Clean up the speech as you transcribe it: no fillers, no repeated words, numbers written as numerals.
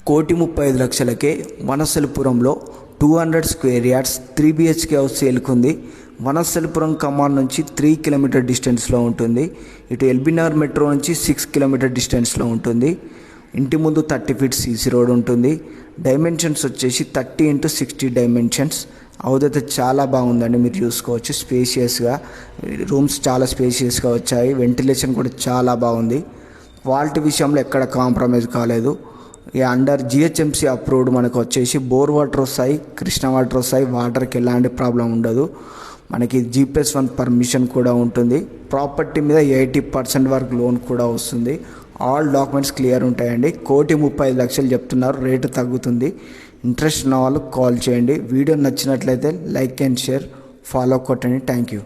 1,35,00,000కే వనస్థలిపురంలో 200 square yards 3 BHK house సేల్కుంది. వనస్థలిపురం కమాన్ నుంచి 3 కిలోమీటర్ డిస్టెన్స్లో ఉంటుంది. ఇటు ఎల్బీనగర్ మెట్రో నుంచి 6 కిలోమీటర్ డిస్టెన్స్లో ఉంటుంది. ఇంటి ముందు 30 ఫీట్ సీసీ రోడ్ ఉంటుంది. డైమెన్షన్స్ వచ్చేసి 30 x 60 డైమెన్షన్స్. హౌస్ అయితే చాలా బాగుందండి, మీరు చూసుకోవచ్చు. స్పేషియస్గా రూమ్స్ చాలా స్పేషియస్గా వచ్చాయి. వెంటిలేషన్ కూడా చాలా బాగుంది. క్వాలిటీ విషయంలో ఎక్కడ కాంప్రమైజ్ కాలేదు. అండర్ GHMC అప్రూవ్డ్ మనకు వచ్చేసి బోర్ వాటర్ వస్తాయి, కృష్ణ వాటర్ వస్తాయి. వాటర్కి ఎలాంటి ప్రాబ్లం ఉండదు. మనకి G+1 పర్మిషన్ కూడా ఉంటుంది. ప్రాపర్టీ మీద 80% వరకు లోన్ కూడా వస్తుంది. ఆల్ డాక్యుమెంట్స్ క్లియర్ ఉంటాయండి. 1,35,00,000 చెప్తున్నారు, రేటు తగ్గుతుంది. ఇంట్రెస్ట్ ఉన్న వాళ్ళు కాల్ చేయండి. వీడియో నచ్చినట్లయితే లైక్ అండ్ షేర్, ఫాలో కొట్టండి. Thank you.